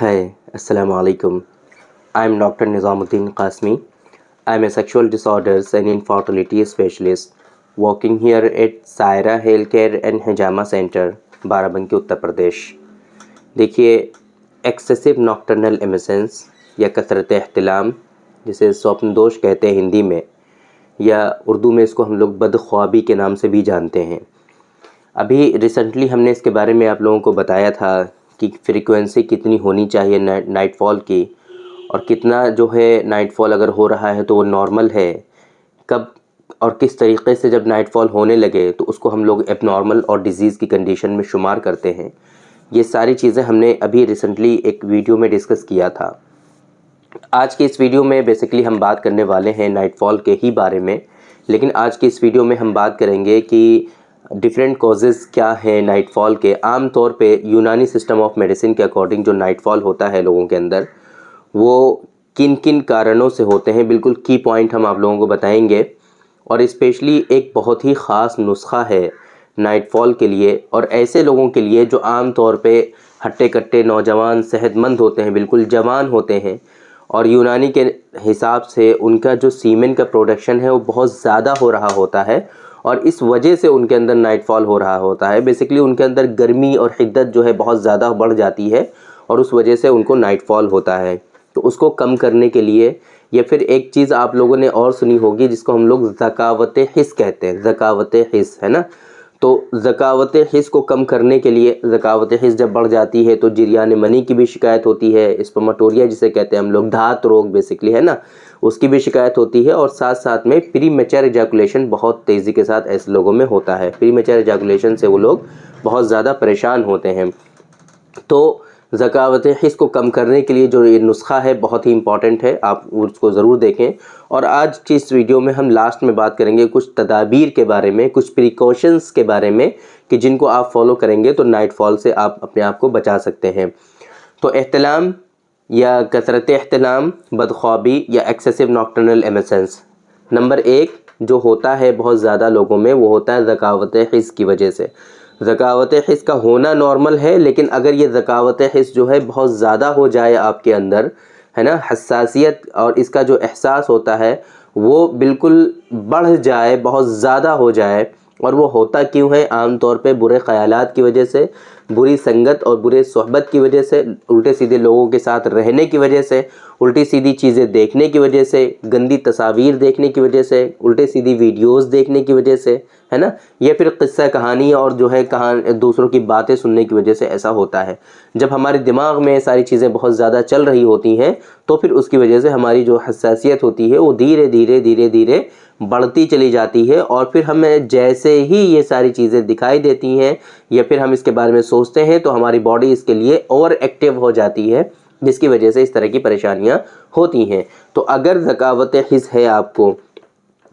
Hi, Assalamu alaikum. I am Dr. Nizamuddin Qasmi. I am a sexual disorders and infertility specialist working here at Saira Healthcare and Hijama Center, Barabanki Uttar Pradesh. देखिए, excessive nocturnal एमिसेंस या कसरत एहतिलाम, जिसे स्वप्न दोष कहते हैं हिंदी में, या उर्दू में इसको हम लोग बदख्वाबी के नाम से भी जानते हैं। अभी रिसेंटली हमने इसके बारे में आप लोगों को बताया था कि फ्रीक्वेंसी कितनी होनी चाहिए नाइटफॉल की, और कितना जो है नाइटफॉल अगर हो रहा है तो वो नॉर्मल है, कब और किस तरीक़े से जब नाइटफॉल होने लगे तो उसको हम लोग एबनॉर्मल और डिज़ीज़ की कंडीशन में शुमार करते हैं। ये सारी चीज़ें हमने अभी रिसेंटली एक वीडियो में डिस्कस किया था। आज की इस वीडियो में बेसिकली हम बात करने वाले हैं नाइटफॉल के ही बारे में, लेकिन आज की इस वीडियो में हम बात करेंगे कि डिफरेंट कॉजेज़ क्या हैं नाइटफॉल के। आम तौर पे यूनानी सिस्टम ऑफ मेडिसिन के अकॉर्डिंग जो नाइटफॉल होता है लोगों के अंदर, वो किन किन कारणों से होते हैं, बिल्कुल की पॉइंट हम आप लोगों को बताएंगे। और स्पेशली एक बहुत ही ख़ास नुस्खा है नाइटफॉल के लिए, और ऐसे लोगों के लिए जो आम तौर पे हट्टे कट्टे नौजवान सेहतमंद होते हैं, बिल्कुल जवान होते हैं, और यूनानी के हिसाब से उनका जो सीमेन का प्रोडक्शन है वो बहुत ज़्यादा हो रहा होता है, और इस वजह से उनके अंदर नाइटफॉल हो रहा होता है। बेसिकली उनके अंदर गर्मी और हिद्दत जो है बहुत ज़्यादा बढ़ जाती है, और उस वजह से उनको नाइटफॉल होता है। तो उसको कम करने के लिए, या फिर एक चीज़ आप लोगों ने और सुनी होगी जिसको हम लोग ज़कावत हिस कहते हैं, ज़कावत हिस, है ना। तो ज़कावत हिस को कम करने के लिए, ज़कावत हिस जब बढ़ जाती है तो जरियान मनी की भी शिकायत होती है, स्पर्मेटोरिया जिसे कहते हैं हम लोग, धात रोग बेसिकली, है ना, उसकी भी शिकायत होती है। और साथ साथ में प्री मैच्योर एजाकुलेशन बहुत तेज़ी के साथ ऐसे लोगों में होता है। प्री मैच्योर एजाकुलेशन से वो लोग बहुत ज़्यादा परेशान होते हैं। तो ज़कावत हिस को कम करने के लिए जो ये नुस्खा है बहुत ही इंपॉर्टेंट है, आप उसको ज़रूर देखें। और आज की इस वीडियो में हम लास्ट में बात करेंगे कुछ तदाबीर के बारे में, कुछ प्रिकॉशंस के बारे में, कि जिनको आप फॉलो करेंगे तो नाइटफॉल से आप अपने आप को बचा सकते हैं। तो एहतिलाम या कसरत एहतिलाम, बदख्वाबी या एक्सेसिव नॉक्टर्नल एमिसेंस, नंबर 1 जो होता है बहुत ज़्यादा लोगों में, वो होता है ज़कावत हिस की वजह से। ज़कावत हिस का होना नॉर्मल है, लेकिन अगर ये ज़कावत हिस जो है बहुत ज़्यादा हो जाए आपके अंदर, है ना, हसासियत और इसका जो एहसास होता है वो बिल्कुल बढ़ जाए, बहुत ज़्यादा हो जाए। और वो होता क्यों है? आम तौर पे बुरे ख़यालात की वजह से, बुरी संगत और बुरे सोहबत की वजह से, उल्टे सीधे लोगों के साथ रहने की वजह से, उल्टी सीधी चीज़ें देखने की वजह से, गंदी तस्वीर देखने की वजह से, उल्टे सीधी वीडियोस देखने की वजह से, है ना, या फिर किस्सा कहानी और जो है दूसरों की बातें सुनने की वजह से ऐसा होता है। जब हमारे दिमाग में सारी चीज़ें बहुत ज़्यादा चल रही होती हैं तो फिर उसकी वजह से हमारी जो हसासियत होती है वो धीरे धीरे बढ़ती चली जाती है। और फिर हमें जैसे ही ये सारी चीज़ें दिखाई देती हैं या फिर हम इसके बारे में सोचते हैं तो हमारी बॉडी इसके लिए ओवर एक्टिव हो जाती है, जिसकी वजह से इस तरह की परेशानियां होती हैं। तो अगर ज़कावत हिस है आपको,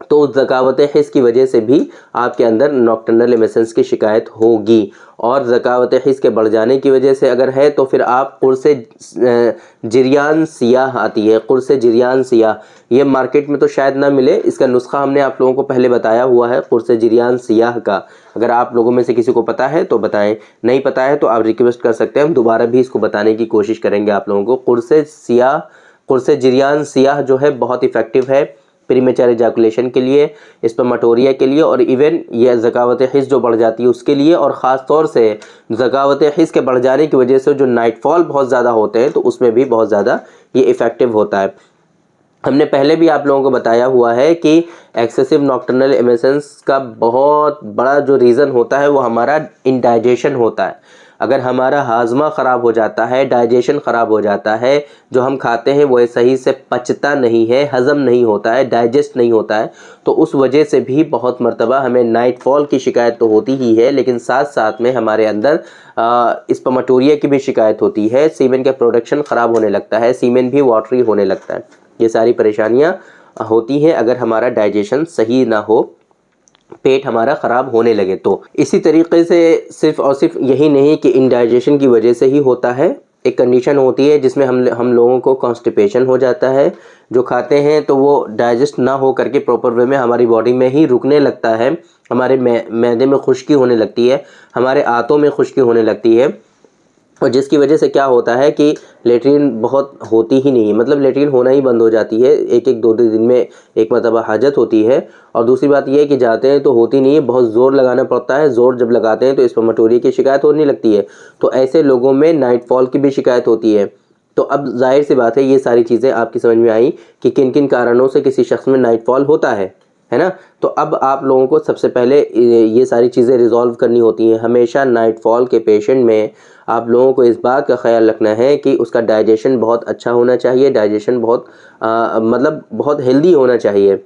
तो उस ज़कावत हिस की वजह से भी आपके अंदर नॉक्टर्नल एमिसेंस की शिकायत होगी। और ज़कावत हिस के बढ़ जाने की वजह से अगर है तो फिर आप कुर्से जरियान सियाह आती है, कुर्से जरियान सियाह, ये मार्केट में तो शायद ना मिले, इसका नुस्खा हमने आप लोगों को पहले बताया हुआ है कुर्से जरियान सियाह का। अगर आप लोगों में से किसी को पता है तो बताएं, नहीं पता है तो आप रिक्वेस्ट कर सकते हैं, हम दोबारा भी इसको बताने की कोशिश करेंगे आप लोगों को। कुर्से जरियान सियाह जो है बहुत इफ़ेक्टिव है प्रीमेच्योर एजाकुलेशन के लिए, स्पर्मेटोरिया के लिए, और इवन ये ज़कावत हिस जो बढ़ जाती है उसके लिए। और ख़ास तौर से ज़कावत हिस के बढ़ जाने की वजह से जो नाइटफॉल बहुत ज़्यादा होते हैं तो उसमें भी बहुत ज़्यादा ये इफ़ेक्टिव होता है। हमने पहले भी आप लोगों को बताया हुआ है कि एक्सेसिव नॉक्टर्नल एमिसेंस का बहुत बड़ा जो रीज़न होता है वो हमारा इंडाइजेशन होता है। अगर हमारा हाजमा ख़राब हो जाता है, डाइजेशन ख़राब हो जाता है, जो हम खाते हैं वो सही से पचता नहीं है, हज़म नहीं होता है, डाइजेस्ट नहीं होता है, तो उस वजह से भी बहुत मर्तबा हमें नाइटफॉल की शिकायत तो होती ही है, लेकिन साथ साथ में हमारे अंदर स्पर्मेटोरिया की भी शिकायत होती है, सीमेन का प्रोडक्शन ख़राब होने लगता है, सीमेन भी वाटरी होने लगता है। ये सारी परेशानियां होती हैं अगर हमारा डाइजेशन सही ना हो, पेट हमारा ख़राब होने लगे तो। इसी तरीके से सिर्फ और सिर्फ यही नहीं कि इंडाइजेशन की वजह से ही होता है, एक कंडीशन होती है जिसमें हम लोगों को कॉन्स्टिपेशन हो जाता है। जो खाते हैं तो वो डाइजेस्ट ना हो करके प्रॉपर वे में हमारी बॉडी में ही रुकने लगता है, हमारे मैदे में खुश्की होने लगती है, हमारे आंतों में खुश्की होने लगती है, और जिसकी वजह से क्या होता है कि लेट्रिन बहुत होती ही नहीं है, मतलब लेट्रिन होना ही बंद हो जाती है। एक एक दो दो दिन में एक मरतबा हाजत होती है। और दूसरी बात यह है कि जाते हैं तो होती नहीं है, बहुत ज़ोर लगाना पड़ता है। ज़ोर जब लगाते हैं तो स्पर्मेटोरिया की शिकायत होने लगती है। तो ऐसे लोगों में नाइट फॉल की भी शिकायत होती है। तो अब जाहिर सी बात है, ये सारी चीज़ें आपकी समझ में आई कि किन किन कारणों से किसी शख्स में नाइट फॉल होता है ना। तो अब आप लोगों को सबसे पहले ये सारी चीज़ें रिजॉल्व करनी होती हैं। हमेशा नाइट फॉल के पेशेंट में आप लोगों को इस बात का ख्याल रखना है कि उसका डाइजेशन बहुत अच्छा होना चाहिए, डाइजेशन बहुत मतलब बहुत हेल्दी होना चाहिए।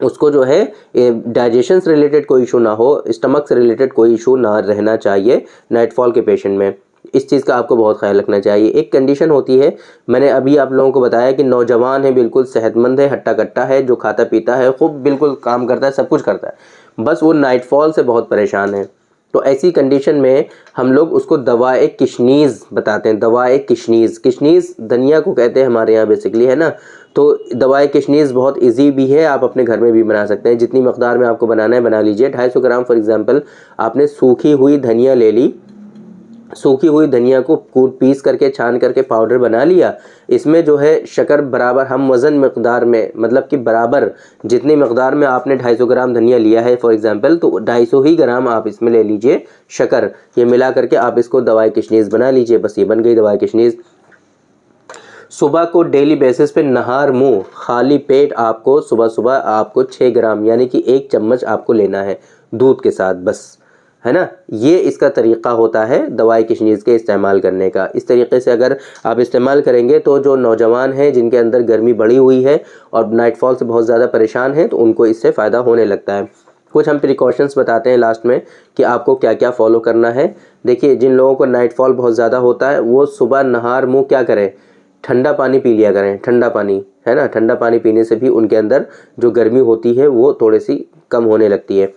उसको जो है डाइजेशन से रिलेटेड कोई इशू ना हो, स्टमक से रिलेटेड कोई इशू ना रहना चाहिए नाइट फॉल के पेशेंट में। इस चीज़ का आपको बहुत ख्याल रखना चाहिए। एक कंडीशन होती है, मैंने अभी आप लोगों को बताया कि नौजवान है, बिल्कुल सेहतमंद है, हट्टा कट्टा है, जो खाता पीता है, खूब बिल्कुल काम करता है, सब कुछ करता है, बस वो नाइट फॉल से बहुत परेशान है। तो ऐसी कंडीशन में हम लोग उसको दवाए किशनीज़ बताते हैं। दवाए किशनीज़, किशनीज़ धनिया को कहते हैं हमारे यहाँ बेसिकली, है ना। तो दवाए किशनीज़ बहुत इजी भी है, आप अपने घर में भी बना सकते हैं। जितनी मकदार में आपको बनाना है बना लीजिए। 250 ग्राम फॉर एग्जांपल आपने सूखी हुई धनिया ले ली। सूखी हुई धनिया को कूट पीस करके छान करके पाउडर बना लिया। इसमें जो है शक्कर बराबर हम वज़न मकदार में, मतलब कि बराबर जितनी मकदार में आपने 250 ग्राम धनिया लिया है फॉर एग्जांपल, तो 250 ही ग्राम आप इसमें ले लीजिए शक्कर। ये मिला करके आप इसको दवाई किशनीज़ बना लीजिए। बस ये बन गई दवाई किशनीज़। सुबह को डेली बेसिस पे नहार मुंह खाली पेट आपको सुबह सुबह आपको 6 ग्राम यानी कि 1 चम्मच आपको लेना है दूध के साथ, बस, है ना। ये इसका तरीक़ा होता है दवाई किशनीज़ के इस्तेमाल करने का। इस तरीके से अगर आप इस्तेमाल करेंगे तो जो नौजवान हैं जिनके अंदर गर्मी बढ़ी हुई है और नाइट फॉल से बहुत ज़्यादा परेशान हैं, तो उनको इससे फ़ायदा होने लगता है। कुछ हम प्रिकॉशंस बताते हैं लास्ट में कि आपको क्या क्या फॉलो करना है। देखिए, जिन लोगों को नाइट फॉल बहुत ज़्यादा होता है वो सुबह नहार मुँह क्या करें, ठंडा पानी पी लिया करें, ठंडा पानी, है ना। ठंडा पानी पीने से भी उनके अंदर जो गर्मी होती है वो थोड़ी सी कम होने लगती है।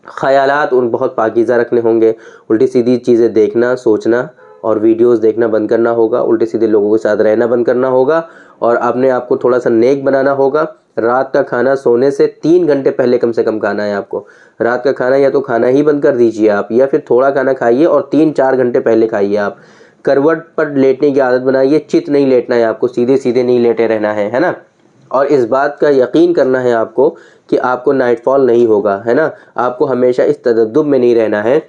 ख़यालात उन बहुत पाकीज़ा रखने होंगे। उल्टी सीधी चीज़ें देखना, सोचना और वीडियोस देखना बंद करना होगा। उल्टे सीधे लोगों के साथ रहना बंद करना होगा और अपने आप को थोड़ा सा नेक बनाना होगा। रात का खाना सोने से 3 घंटे पहले कम से कम खाना है आपको। रात का खाना या तो खाना ही बंद कर दीजिए आप, या फिर थोड़ा खाना खाइए और 3-4 घंटे पहले खाइए आप। करवट पर लेटने की आदत बनाइए, चित नहीं लेटना है आपको, सीधे सीधे नहीं लेटे रहना है ना। और इस बात का यकीन करना है आपको कि आपको नाइट फॉल नहीं होगा, है ना। आपको हमेशा इस तदब्दुब में नहीं रहना है,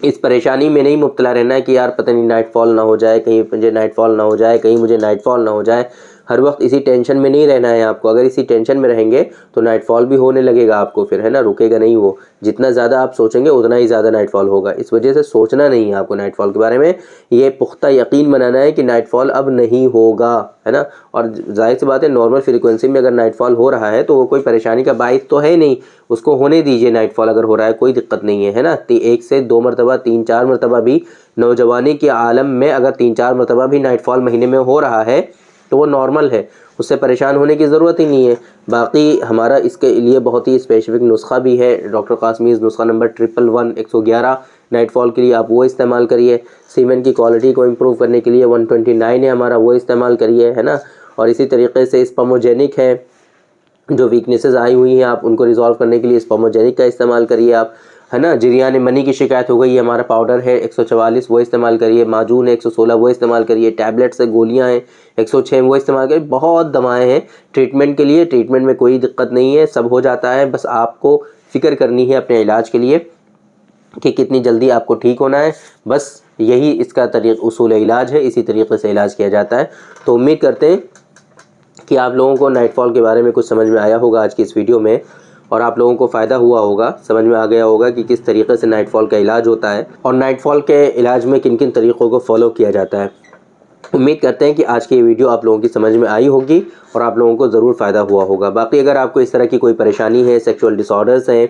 इस परेशानी में नहीं मुब्तला रहना है कि यार पता नहीं नाइट फॉल ना हो जाए, कहीं मुझे नाइट फॉल ना हो जाए, कहीं मुझे नाइट फॉल ना हो जाए। हर वक्त इसी टेंशन में नहीं रहना है आपको। अगर इसी टेंशन में रहेंगे तो नाइट फॉल भी होने लगेगा आपको फिर, है ना, रुकेगा नहीं वो। जितना ज़्यादा आप सोचेंगे उतना ही ज़्यादा नाइट फॉल होगा। इस वजह से सोचना नहीं है आपको नाइट फॉल के बारे में, ये पुख्ता यकीन बनाना है कि नाइट फॉल अब नहीं होगा, है ना। और जाहिर सी बात है, नॉर्मल फ्रीक्वेंसी में अगर नाइट फॉल हो रहा है तो वो कोई परेशानी का बाइस तो है नहीं, उसको होने दीजिए। नाइट फॉल अगर हो रहा है कोई दिक्कत नहीं है ना। 1 से 2 मरतबा, 3-4 मरतबा भी नौजवानी के आलम में अगर 3-4 मरतबा भी नाइट फॉल महीने में हो रहा है तो वो नॉर्मल है, उससे परेशान होने की ज़रूरत ही नहीं है। बाकी हमारा इसके लिए बहुत ही स्पेसिफिक नुस्खा भी है, डॉक्टर कासमीज़ नुस्खा नंबर 111 नाइट फॉल के लिए, आप वो इस्तेमाल करिए। सीमेंट की क्वालिटी को इम्प्रूव करने के लिए 129 है हमारा, वो इस्तेमाल करिए, है ना। और इसी तरीके से स्पर्मोजेनिक है, जो वीकनेसेस आई हुई हैं आप उनको रिजॉल्व करने के लिए स्पर्मोजेनिक का इस्तेमाल करिए आप, है ना। जिरियान मनी की शिकायत हो गई है, हमारा पाउडर है 144 वो इस्तेमाल करिए। माजून है 116 वो इस्तेमाल करिए। टैबलेट्स है, गोलियां हैं 106 वो इस्तेमाल करिए। बहुत दवाएं हैं ट्रीटमेंट के लिए, ट्रीटमेंट में कोई दिक्कत नहीं है, सब हो जाता है। बस आपको फ़िक्र करनी है अपने इलाज के लिए कि कितनी जल्दी आपको ठीक होना है, बस यही इसका उसूल इलाज है, इसी तरीके से इलाज किया जाता है। तो उम्मीद करते हैं कि आप लोगों को नाइट फॉल के बारे में कुछ समझ में आया होगा आज की इस वीडियो में, और आप लोगों को फ़ायदा हुआ होगा, समझ में आ गया होगा कि किस तरीके से नाइट फॉल का इलाज होता है और नाइट फॉल के इलाज में किन किन तरीक़ों को फॉलो किया जाता है। उम्मीद करते हैं कि आज की ये वीडियो आप लोगों की समझ में आई होगी और आप लोगों को ज़रूर फ़ायदा हुआ होगा। बाकी अगर आपको इस तरह की कोई परेशानी है, सेक्सुअल डिसऑर्डर्स हैं,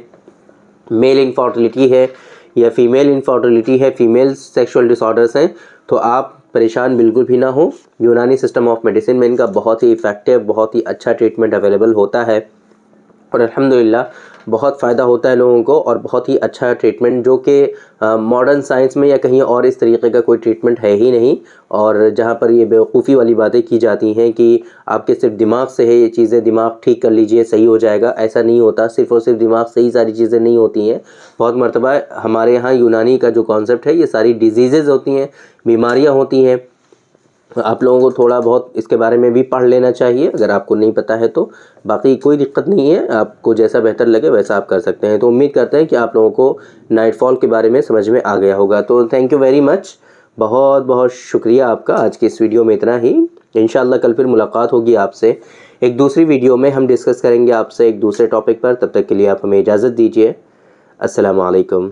मेल इनफर्टिलिटी है या फीमेल इनफर्टिलिटी है, फीमेल सेक्सुअल डिसऑर्डर्स हैं, तो आप परेशान बिल्कुल भी ना हो। यूनानी सिस्टम ऑफ मेडिसिन में इनका बहुत ही इफ़ेक्टिव, बहुत ही अच्छा ट्रीटमेंट अवेलेबल होता है और अल्हम्दुलिल्लाह बहुत फ़ायदा होता है लोगों को और बहुत ही अच्छा ट्रीटमेंट जो कि मॉडर्न साइंस में या कहीं और इस तरीके का कोई ट्रीटमेंट है ही नहीं। और जहाँ पर ये बेवकूफ़ी वाली बातें की जाती हैं कि आपके सिर्फ दिमाग से है ये चीज़ें, दिमाग ठीक कर लीजिए सही हो जाएगा, ऐसा नहीं होता। सिर्फ और सिर्फ दिमाग से ही सारी चीज़ें नहीं होती हैं। बहुत मर्तबा हमारे यहाँ यूनानी का जो कॉन्सेप्ट है, ये सारी डिजीज़ेज़ होती हैं, बीमारियाँ होती हैं। आप लोगों को थोड़ा बहुत इसके बारे में भी पढ़ लेना चाहिए अगर आपको नहीं पता है तो। बाकी कोई दिक्कत नहीं है, आपको जैसा बेहतर लगे वैसा आप कर सकते हैं। तो उम्मीद करते हैं कि आप लोगों को नाइटफॉल के बारे में समझ में आ गया होगा। तो थैंक यू वेरी मच, बहुत बहुत शुक्रिया आपका। आज की इस वीडियो में इतना ही। इंशाल्लाह कल फिर मुलाकात होगी आपसे एक दूसरी वीडियो में। हम डिस्कस करेंगे आपसे एक दूसरे टॉपिक पर। तब तक के लिए आप हमें इजाज़त दीजिए। अस्सलाम वालेकुम।